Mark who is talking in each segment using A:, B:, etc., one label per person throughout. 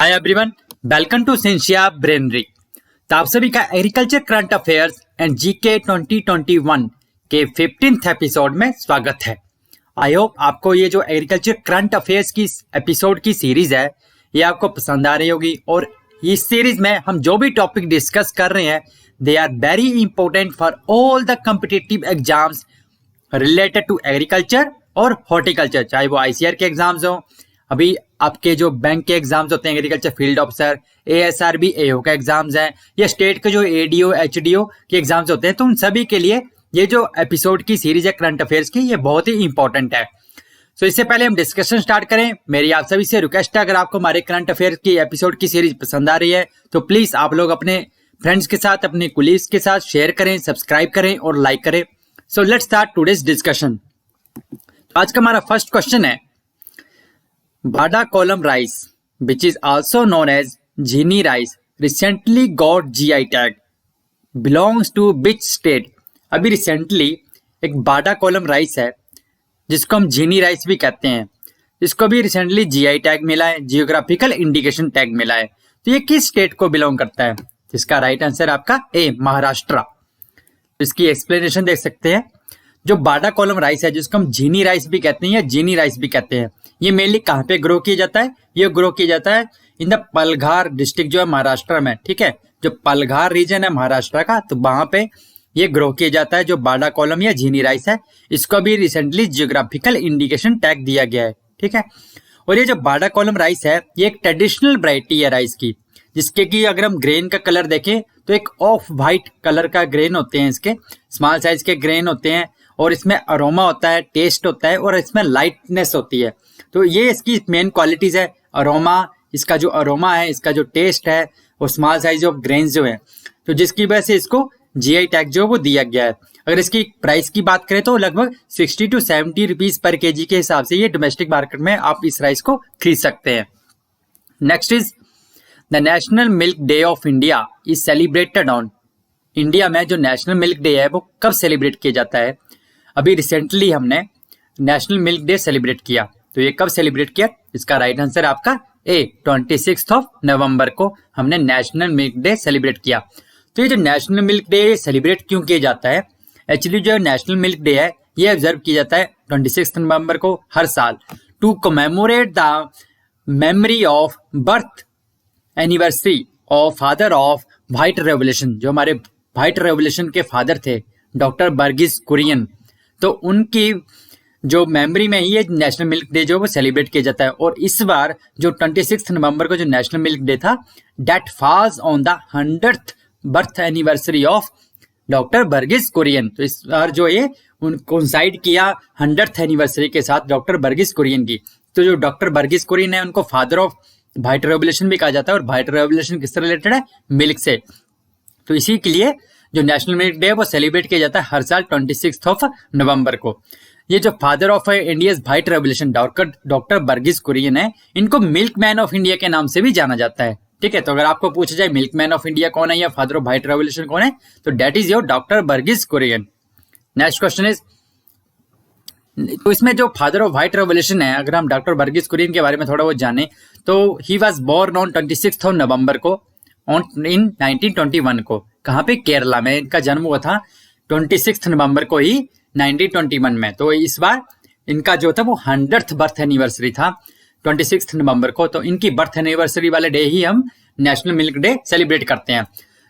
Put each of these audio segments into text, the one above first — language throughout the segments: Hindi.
A: हाय एवरीवन, वेलकम टू सिंशिया ब्रेनरी। तो आप सभी का agriculture current affairs and GK 2021 के 15th एपिसोड में स्वागत है। आई होप आपको ये जो एग्रीकल्चर करंट अफेयर्स की एपिसोड की सीरीज है ये आपको पसंद आ रही होगी। और इस सीरीज में हम जो भी टॉपिक डिस्कस कर रहे हैं they are very important for all the competitive exams related to agriculture और हॉर्टिकल्चर, चाहे वो आईसीआर के एग्जाम्स हो, अभी आपके जो बैंक के एग्जाम्स होते हैं एग्रीकल्चर फील्ड ऑफिसर, एएसआरबी एओ का एग्जाम्स हैं, या स्टेट के जो एडीओ एचडीओ के एग्जाम्स होते हैं, तो उन सभी के लिए ये जो एपिसोड की सीरीज है करंट अफेयर्स की ये बहुत ही इंपॉर्टेंट है। सो इससे पहले हम डिस्कशन स्टार्ट करें, मेरी आप सभी से रिक्वेस्ट है, अगर आपको हमारे करंट अफेयर्स की एपिसोड की सीरीज पसंद आ रही है तो प्लीज आप लोग अपने फ्रेंड्स के साथ, अपने कुलीग्स के साथ शेयर करें, सब्सक्राइब करें और लाइक करें। So let's start today's discussion. आज का हमारा फर्स्ट क्वेश्चन है, Vada column rice, which is also known as Ghini rice, recently got GI tag. Belongs to which state? अभी रिसेंटली एक बाडा कॉलम राइस है जिसको हम झीनी राइस भी कहते हैं, इसको भी रिसेंटली जीआई टैग मिला है, जियोग्राफिकल इंडिकेशन टैग मिला है। तो ये किस स्टेट को बिलोंग करता है? इसका राइट आंसर आपका ए, महाराष्ट्र। इसकी एक्सप्लेनेशन देख सकते हैं। जो बाडा कॉलम राइस है जिसको हम झीनी राइस भी कहते हैं या जीनी राइस भी कहते हैं, ये मेनली कहाँ पे ग्रो किया जाता है? ये ग्रो किया जाता है इन द पलघार डिस्ट्रिक्ट जो है महाराष्ट्र में, ठीक है। जो पलघार रीजन है महाराष्ट्र का, तो वहां पे ये ग्रो किया जाता है जो बाडा कॉलम या झीनी राइस है। इसको भी रिसेंटली जियोग्राफिकल इंडिकेशन टैग दिया गया है, ठीक है। और ये जो बाडा कॉलम राइस है ये एक ट्रेडिशनल वैरायटी है राइस की, जिसके की अगर हम ग्रेन का कलर देखें तो एक ऑफ व्हाइट कलर का ग्रेन होते हैं, इसके स्मॉल साइज के ग्रेन होते हैं, और इसमें अरोमा होता है, टेस्ट होता है, और इसमें लाइटनेस होती है। तो ये इसकी मेन क्वालिटीज है, अरोमा, इसका जो अरोमा है, इसका जो टेस्ट है, और स्मॉल साइज ऑफ ग्रेन्स जो है, तो जिसकी वजह से इसको जीआई टैग जो वो दिया गया है। अगर इसकी प्राइस की बात करें तो लगभग 60 to 70 रुपीज पर केजी के हिसाब से ये डोमेस्टिक मार्केट में आप इस राइस को खरीद सकते हैं। Next is the national milk day of India is celebrated on. India में जो नेशनल मिल्क डे है वो कब सेलिब्रेट किया जाता है? अभी रिसेंटली हमने नेशनल मिल्क डे सेलिब्रेट किया, तो ये कब सेलिब्रेट किया? इसका राइट आंसर आपका ए, 26 नवंबर को हमने नेशनल मिल्क डे सेलिब्रेट किया। तो ये जो नेशनल मिल्क डे सेलिब्रेट क्यों किया जाता है? एक्चुअली जो नेशनल मिल्क डे है ये ऑब्जर्व किया जाता है 26 नवंबर को हर साल, to commemorate the memory of birth anniversary of father of white revolution. जो हमारे व्हाइट रेवोल्यूशन के फादर थे डॉक्टर वर्गीस कुरियन, तो उनकी जो मेमोरी में ही ये नेशनल मिल्क डे जो वो सेलिब्रेट किया जाता है। और इस बार जो 26 नवंबर को जो नेशनल मिल्क डे था that falls on the 100th birth anniversary of doctor Verghese Kurien. तो इस बार जो ये कोइंसाइड किया 100th एनिवर्सरी के साथ डॉक्टर वर्गीस कुरियन की। तो जो डॉक्टर वर्गीस कुरियन है उनको फादर ऑफ व्हाइट रेवोल्यूशन भी कहा जाता है, और व्हाइट रेवोल्यूशन किससे रिलेटेड है? मिल्क से। तो इसी के लिए जो नेशनल मिल्क डे है वो सेलिब्रेट किया जाता है हर साल 26 नवंबर को। ये जो father of India white revolution doctor Verghese Kurien है, इनको मिल्क मैन ऑफ इंडिया के नाम से भी जाना जाता है, ठीक है। तो अगर आपको पूछा जाए मिल्क मैन ऑफ इंडिया कौन है या फादर ऑफ व्हाइट रेवोल्यूशन कौन है, तो that is your doctor Verghese Kurien. Next question is, तो इसमें जो फादर ऑफ व्हाइट रेवोल्यूशन है, अगर हम डॉक्टर वर्गीस कुरियन के बारे में थोड़ा बहुत जाने तो ही वॉज बोर्न ऑन 26 नवंबर को इन 1921 को। कहाँ पे? केरला में इनका जन्म हुआ था 26 नवंबर को ही 1921 में। तो इस बार इनका जो था वो 100th बर्थ एनिवर्सरी था 26 नवंबर को। तो इनकी बर्थ एनिवर्सरी वाले डे ही हम नेशनल मिल्क डे सेलिब्रेट करते हैं।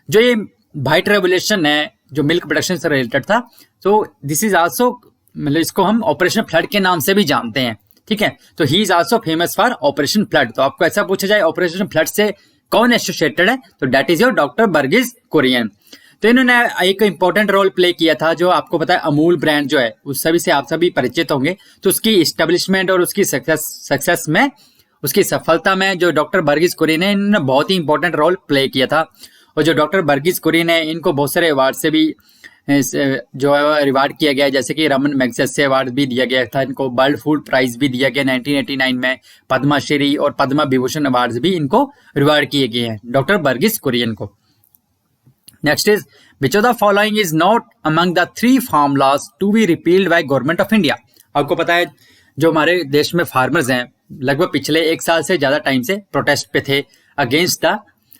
A: जो ये व्हाइट रेवोल्यूशन है जो मिल्क प्रोडक्शन से रिलेटेड था, तो दिस इज आल्सो, मतलब इसको हम ऑपरेशन फ्लड के नाम से भी जानते हैं, ठीक है। तो he is also famous for operation flood. तो आपको ऐसा पूछा जाए ऑपरेशन फ्लड से कौन एसोसिएटेड है, तो that is your doctor Verghese Kurien. तो इन्होंने एक इंपॉर्टेंट रोल प्ले किया था, जो आपको पता है अमूल ब्रांड जो है उस सभी से आप सभी परिचित होंगे। तो उसकी इस्टेब्लिशमेंट और उसकी सक्सेस में, उसकी सफलता में जो डॉक्टर वर्गीस कुरियन है इन्होंने बहुत ही इंपॉर्टेंट रोल प्ले किया था। और जो डॉक्टर वर्गीस कुरियन है इनको बहुत सारे अवार्ड से भी जो है रिवार्ड किया गया है, जैसे कि रमन मैग्सेसे अवार्ड भी दिया गया था इनको, वर्ल्ड फूड प्राइज भी दिया गया 1989 में, पद्मश्री और पद्म विभूषण अवार्ड भी इनको रिवार्ड किए गए हैं डॉक्टर वर्गीस कुरियन को। Next is, which of the following is not among the 3 farm laws to be repealed by government of India. आपको पता है जो हमारे देश में फार्मर्स हैं लगभग पिछले 1 साल से ज्यादा टाइम से प्रोटेस्ट पे थे अगेंस्ट द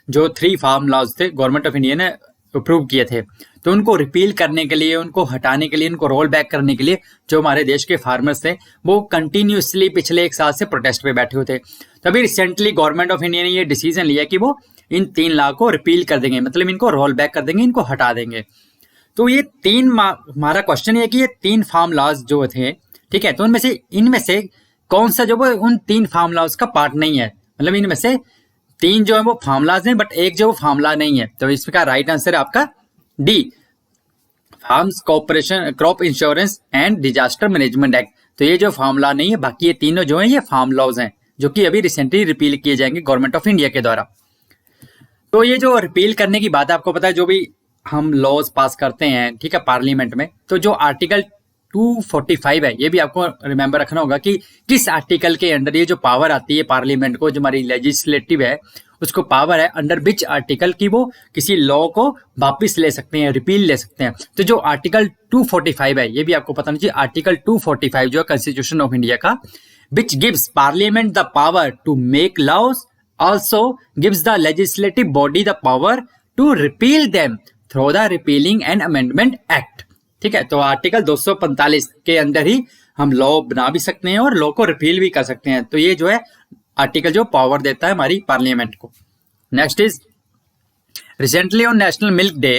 A: जो 3 फार्म लॉज थे गवर्नमेंट ऑफ इंडिया ने अप्रूव किए थे, तो उनको रिपील करने के लिए, उनको हटाने के लिए, उनको रोल बैक करने के लिए जो हमारे देश के फार्मर्स थे वो कंटिन्यूसली पिछले 1 साल से प्रोटेस्ट पे बैठे हुए थे। तभी रिसेंटली गवर्नमेंट ऑफ इंडिया ने ये डिसीजन लिया कि वो इन 3 लॉ को रिपील कर देंगे, मतलब इनको रोल बैक कर देंगे, इनको हटा देंगे। तो ये 3 हमारा क्वेश्चन ये कि ये 3 फार्म लॉज जो थे, ठीक है, तो इनमें से कौन सा जो वो उन 3 फार्म लॉज का पार्ट नहीं है, मतलब इनमें से 3 जो है वो फार्म लॉज हैं बट एक जो वो फार्म लॉ नहीं है। तो इसका राइट आंसर है आपका D, farms corporation crop insurance and disaster management act. तो ये जो फार्म लॉ नहीं है, बाकी ये तीनों जो है ये फार्म लॉज हैं जो कि अभी रिसेंटली रिपील किए जाएंगे गवर्नमेंट ऑफ इंडिया के द्वारा। तो ये जो रिपील करने की बात है, आपको पता है जो भी हम लॉज पास करते हैं, ठीक है, पार्लियामेंट में, तो जो आर्टिकल 245 है, ये भी आपको रिमेंबर रखना होगा कि किस आर्टिकल के अंडर ये जो पावर आती है पार्लियामेंट को, जो हमारी लेजिस्लेटिव है उसको पावर है अंडर विच आर्टिकल की वो किसी लॉ को वापस ले सकते हैं, रिपील ले सकते हैं। तो जो आर्टिकल 245 है, ये भी आपको पता नहीं चाहिए, आर्टिकल 245 जो है कॉन्स्टिट्यूशन ऑफ इंडिया का, which gives parliament the power to make laws, also gives the legislative body the power to repeal them through the repealing and amendment act. ठीक है, तो आर्टिकल 245 के अंदर ही हम लॉ बना भी सकते हैं और लॉ को रिपील भी कर सकते हैं। तो ये जो है आर्टिकल जो पावर देता है हमारी पार्लियामेंट को। Next is recently on national milk day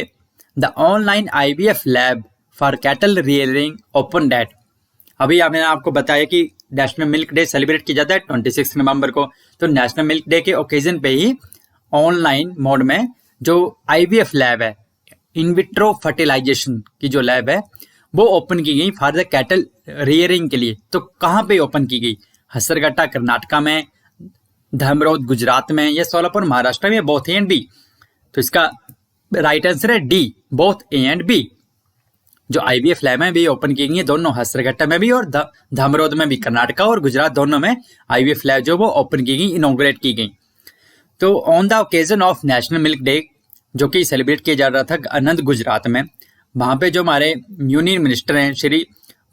A: the online IVF lab for cattle rearing opened. अभी मैंने आपको बताया कि नेशनल मिल्क डे सेलिब्रेट किया जाता है 26 नवंबर को। तो नेशनल मिल्क डे के ओकेजन पे ही ऑनलाइन मोड में जो IVF लैब है, इन विट्रो फर्टिलाइजेशन की जो लैब है वो ओपन की गई फॉर द कैटल रियरिंग के लिए। तो कहाँ पे ओपन की गई? हसरगट्टा कर्नाटका में, धर्मरोद गुजरात में, या सोलापुर महाराष्ट्र में, बोथ ए एंड बी। तो इसका राइट आंसर है D, both A and B. जो IVF लैब है भी ओपन की गई है, दोनों हसरगट्टा में भी और धर्मरोद में भी, कर्नाटका और गुजरात दोनों में IVF लैब जो वो ओपन की गई, इनॉग्रेट की गई। तो on the occasion of national milk day जो कि सेलिब्रेट किया जा रहा था आनंद गुजरात में, वहां पे जो हमारे यूनियन मिनिस्टर हैं श्री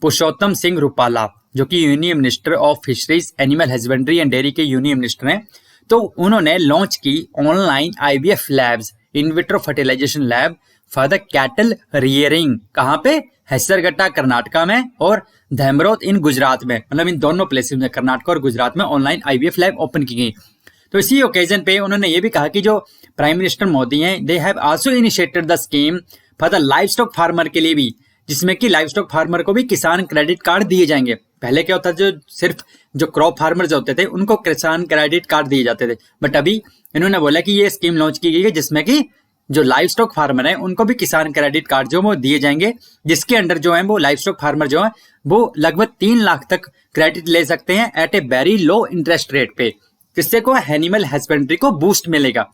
A: पुरुषोत्तम सिंह रूपाला, जो कि union minister of fisheries, animal husbandry and dairy के यूनियन मिनिस्टर हैं, तो उन्होंने लॉन्च की online IVF labs, in vitro fertilization lab for the cattle rearing. कहाँ पे? हसरगट्टा कर्नाटका में और धर्मरोद इन गुजरात में, मतलब इन दोनों प्लेसेस में, कर्नाटका और गुजरात में ऑनलाइन IVF लैब ओपन की गई। तो इसी ओकेजन पे उन्होंने ये भी कहा कि जो प्राइम मिनिस्टर मोदी हैं, they have also initiated the scheme for the live stock farmer के लिए भी, जिसमें कि लाइव स्टॉक फार्मर को भी किसान क्रेडिट कार्ड दिए जाएंगे। पहले क्या होता था, जो सिर्फ जो क्रॉप फार्मर्स होते थे उनको किसान क्रेडिट कार्ड दिए जाते थे, बट अभी इन्होंने बोला कि ये स्कीम लॉन्च की गई है जिसमें कि जो लाइव स्टॉक फार्मर है उनको भी किसान क्रेडिट कार्ड जो वो दिए जाएंगे, जिसके अंडर जो है वो लाइव स्टॉक फार्मर जो है वो लगभग 3 लाख तक क्रेडिट ले सकते हैं at a very low interest rate पे, जिससे को एनिमल हस्बेंड्री को बूस्ट मिलेगा।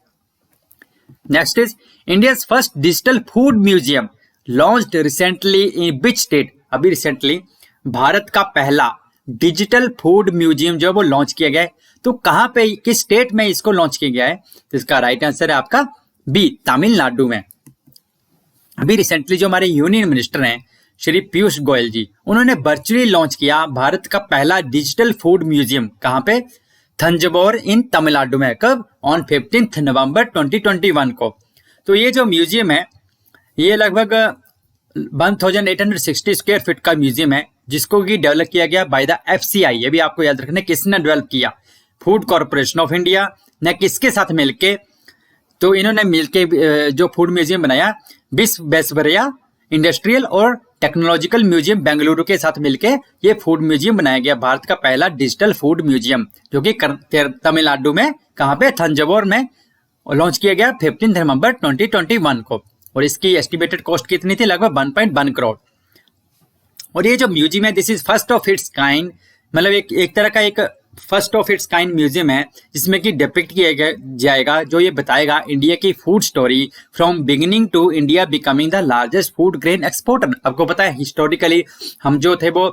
A: Next is India's first digital food museum launched recently in which state. अभी रिसेंटली भारत का पहला डिजिटल फूड म्यूजियम जो वो लॉन्च किया गया है, तो कहां पे, किस स्टेट में इसको लॉन्च किया गया है? तो इसका राइट आंसर है आपका बी, तमिलनाडु में। अभी रिसेंटली जो हमारे यूनियन मिनिस्टर हैं श्री पीयूष गोयल जी, उन्होंने वर्चुअली लॉन्च किया भारत का पहला डिजिटल फूड म्यूजियम। कहां पे? थंजावुर इन तमिलनाडु में। कब? ऑन 15 नवंबर 2021 को। तो ये जो म्यूजियम है ये लगभग 1860 स्क्वायर फीट का म्यूजियम है, जिसको कि डेवलप किया गया बाय द FCI। ये भी आपको याद रखना, किसने डेवलप किया? फूड कॉर्पोरेशन ऑफ इंडिया ने किसके साथ मिलके? तो इन्होंने मिलके जो फूड म्यूजियम बनाया विश्वेश्वरैया इंडस्ट्रियल और टेक्नोलॉजिकल म्यूजियम बेंगलुरु के साथ मिलके ये फूड म्यूजियम बनाया गया, भारत का पहला डिजिटल फूड म्यूजियम, जो कि तमिलनाडु में, कहाँ पे? थंजावुर में लॉन्च किया गया 15 नवंबर 2021 को। और इसकी एस्टिमेटेड कॉस्ट कितनी थी? लगभग 1.1 करोड़। और ये जो म्यूजियम है, this is first of its kind, मतलब एक तरह का एक first of its kind museum है, जिसमें कि डिपिक्ट किया जाएगा, जो ये बताएगा इंडिया की food story from beginning to India becoming the largest food grain exporter. आपको पता है हिस्टोरिकली हम जो थे वो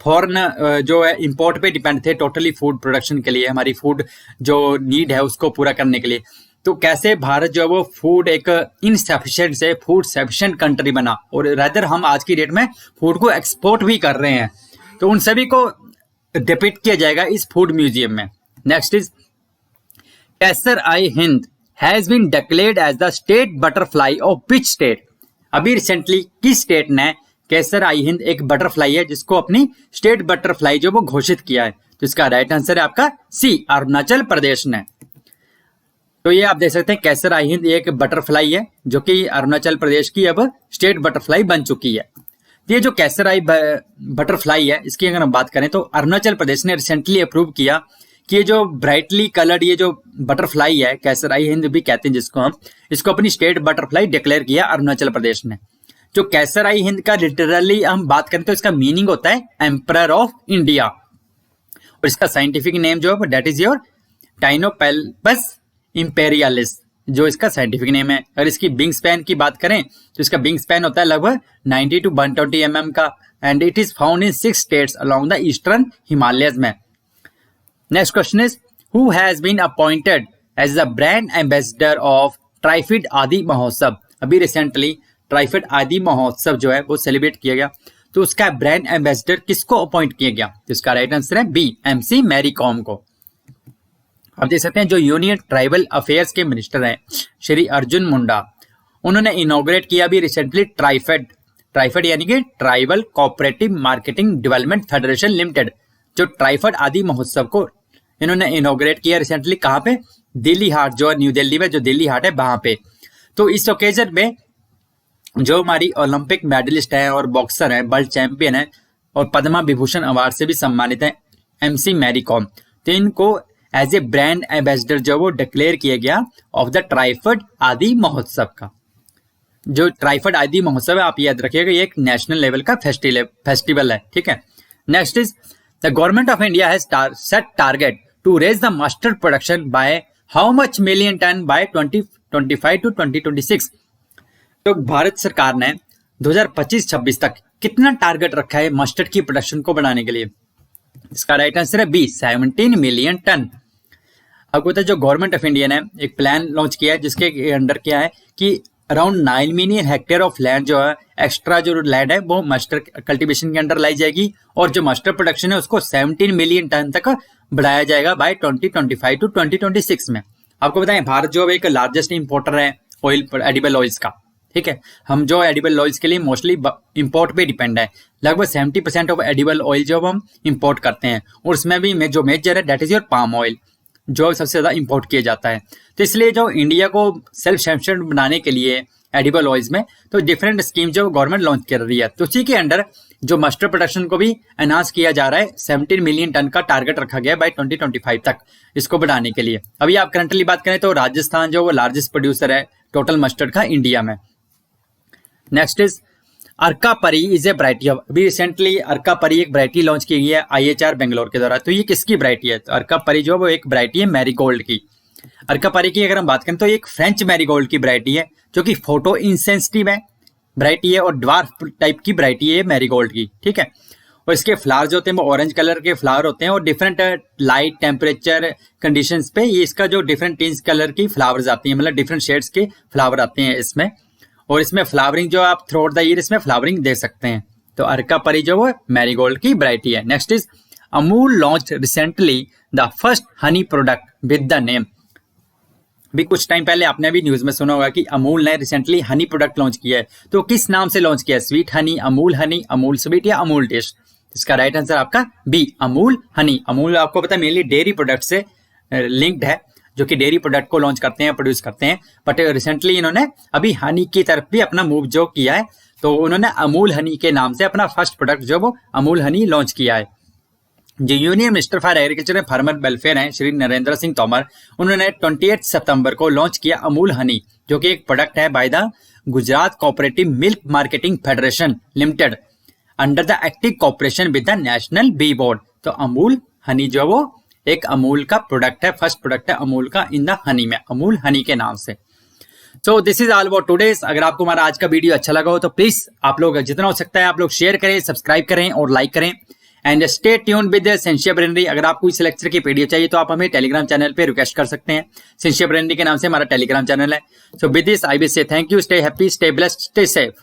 A: फॉरेन जो है इंपोर्ट पे डिपेंड थे टोटली फूड प्रोडक्शन के लिए, हमारी फूड जो नीड है उसको पूरा करने के लिए। तो कैसे भारत जो है वो फूड एक इनसफिशिएंट से फूड सफिशिएंट कंट्री बना, और रादर हम आज की डेट में फूड को एक्सपोर्ट भी कर रहे हैं। तो उन सभी को डिपिक्ट किया जाएगा इस फूड म्यूजियम में। Next is Kaiser i Hind has been declared as the state butterfly of which state? अभी रिसेंटली किस स्टेट ने कैसर आई हिंद एक बटरफ्लाई है जिसको अपनी स्टेट बटरफ्लाई जो वो घोषित किया है? तो इसका राइट आंसर है आपका सी, अरुणाचल प्रदेश ने। तो ये आप देख सकते हैं कैसर आई हिंद एक बटरफ्लाई है जो कि अरुणाचल प्रदेश की अब स्टेट बटरफ्लाई बन चुकी है। ये जो कैसर आई बटरफ्लाई है इसकी अगर हम बात करें तो अरुणाचल प्रदेश ने रिसेंटली अप्रूव किया कि ये जो ब्राइटली कलर्ड ये जो बटरफ्लाई है कैसर आई हिंद भी कहते हैं जिसको हम, इसको अपनी स्टेट बटरफ्लाई डिक्लेयर किया अरुणाचल प्रदेश ने। जो कैसर आई हिंद का लिटरली हम बात करें तो इसका मीनिंग होता है एम्परर ऑफ इंडिया, और इसका साइंटिफिक नेम जो है दैट इज योर टाइनोपेल्पस इंपेरियलिस, जो इसका साइंटिफिक नेम है। अगर इसकी विंग स्पैन की बात करें तो इसका विंग स्पैन होता है लगभग 90 to 120 mm का, and it is found in 6 states along the eastern Himalayas में। Next question is who has been appointed as the brand ambassador of TRIFED Aadi Mahotsav? अभी रिसेंटली ट्राइफिड आदि महोत्सव जो है वो सेलिब्रेट किया गया, तो उसका ब्रांड एम्बेसडर किसको अपॉइंट किया गया? तो इसका राइट आंसर है बी, MC मैरी कॉम को। अब देख सकते हैं जो यूनियन ट्राइबल अफेयर्स के मिनिस्टर हैं श्री अर्जुन मुंडा, उन्होंने इनॉग्रेट किया भी रिसेंटली ट्राइफेड यानी कि tribal cooperative marketing development federation limited, जो ट्राइफेड आदि महोत्सव को इन्होंने इनॉग्रेट किया रिसेंटली। कहाँ पे? दिल्ली हाट, जो न्यू दिल्ली में जो दिल्ली हाट है वहां पे। तो इस ओकेजन में जो हमारी ओलंपिक मेडलिस्ट है और बॉक्सर है, वर्ल्ड चैंपियन है और पद्मा विभूषण अवार्ड से भी सम्मानित है MC मैरी कॉम, तो इनको एज ए ब्रांड एम्बेसडर जो वो डिक्लेयर किया गया ऑफ द ट्राइफेड आदि महोत्सव का। जो ट्राइफेड आदि महोत्सव है आप याद रखिएगा ये एक नेशनल लेवल का फेस्टिवल है, ठीक है। Next is the government of India has set target to raise the mustard production by how much million ton by 2025 to 2026? तो भारत सरकार ने 2025-26 तक कितना टारगेट रखा है मस्टर्ड की प्रोडक्शन को बढ़ाने के लिए? इसका राइट आंसर है बी, 17 मिलियन टन। आपको पता है जो गवर्नमेंट ऑफ इंडिया ने एक प्लान लॉन्च किया है जिसके अंडर क्या है कि around 9 million hectare of land जो है एक्स्ट्रा जो लैंड है वो मस्टर्ड कल्टीवेशन के अंडर लाई जाएगी, और जो मस्टर्ड प्रोडक्शन है उसको 17 मिलियन टन तक बढ़ाया जाएगा बाय 2025 to 2026 में। आपको बताएं भारत जो एक लार्जेस्ट इंपोर्टर है ऑयल एडिबल ऑयल्स का, ठीक है। हम जो एडिबल ऑयल्स के लिए मोस्टली इंपोर्ट पे डिपेंड है, लगभग 70% ऑफ एडिबल ऑयल जो हम इंपोर्ट करते हैं, और उसमें भी जो मेजर है that is your palm oil जो सबसे ज्यादा इंपोर्ट किया जाता है। तो इसलिए जो इंडिया को सेल्फ सफिशिएंट बनाने के लिए एडिबल ऑयल्स में तो डिफरेंट स्कीम जो गवर्नमेंट लॉन्च कर रही है, तो उसी के अंडर जो मस्टर्ड प्रोडक्शन को भी एनहांस किया जा रहा है। 17 मिलियन टन का टारगेट रखा गया है बाय 2025 तक इसको बढ़ाने के लिए। अभी आप करंटली बात करें तो राजस्थान जो वो लार्जेस्ट प्रोड्यूसर है टोटल मस्टर्ड का इंडिया में। नेक्स्ट इज अर्का परी इज ए वैरायटी ऑफ, अभी रिसेंटली अर्का परी एक वैरायटी लॉन्च की गई है IHR बेंगलोर के द्वारा। तो ये किसकी वैरायटी है? तो अर्का परी जो वो एक वैरायटी है मैरीगोल्ड की। अर्का परी की अगर हम बात करें तो एक फ्रेंच मैरीगोल्ड की वैरायटी है जो कि फोटो इंसेंसिटिव है वैरायटी है और ड्वार्फ टाइप की वैरायटी है मैरीगोल्ड की, ठीक है। और इसके फ्लावर जो होते हैं वो ऑरेंज कलर के फ्लावर होते हैं और डिफरेंट लाइट टेम्परेचर कंडीशंस पे ये इसका जो डिफरेंट टिंज कलर की फ्लावर्स आती हैं, मतलब डिफरेंट शेड्स के फ्लावर आते हैं इसमें, और इसमें फ्लावरिंग जो आप थ्रू आउट द ईयर इसमें फ्लावरिंग देख सकते हैं। तो अर्का परी जो वो मैरीगोल्ड की वैरायटी है। Next is Amul launch recently the first Honey product with the name. भी कुछ टाइम पहले आपने भी न्यूज में सुना होगा कि अमूल ने रिसेंटली हनी प्रोडक्ट लॉन्च किया है। तो किस नाम से लॉन्च किया है? स्वीट हनी, अमूल स्वीट या अमूल टेस्ट? इसका राइट आंसर आपका बी, अमूल हनी। अमूल आपको पता है मेनली डेयरी प्रोडक्ट से लिंक्ड है, जो कि डेयरी प्रोडक्ट को लॉन्च करते हैं, प्रोड्यूस करते हैं। बट रिसेंटली इन्होंने अभी हनी की तरफ भी अपना मूव जो किया है, तो उन्होंने अमूल हनी के नाम से अपना फर्स्ट प्रोडक्ट जो वो अमूल हनी लॉन्च किया है। जो union minister for agriculture and farmer welfare हैं श्री नरेंद्र सिंह तोमर, उन्होंने 28 सितंबर को लॉन्च किया अमूल हनी, जो कि एक प्रोडक्ट है by the Gujarat cooperative milk marketing federation limited under the active cooperation with the national bee board. तो अमूल हनी जो वो एक अमूल का प्रोडक्ट है, फर्स्ट प्रोडक्ट है अमूल का इन द हनी में, अमूल हनी के नाम से। So this is all about today's. अगर आपको हमारा आज का वीडियो अच्छा लगा हो तो प्लीज आप लोग जितना हो सकता है आप लोग शेयर करें, सब्सक्राइब करें और लाइक करें, एंड स्टे ट्यून्ड विद सेंशिया ब्रेनरी। अगर आपको इस लेक्चर की पीडीएफ चाहिए तो आप हमें टेलीग्राम चैनल पे रिक्वेस्ट कर सकते हैं, सेंशिया ब्रेनरी के नाम से हमारा टेलीग्राम चैनल है। So with this I will say thank you, stay happy, stay blessed, stay safe.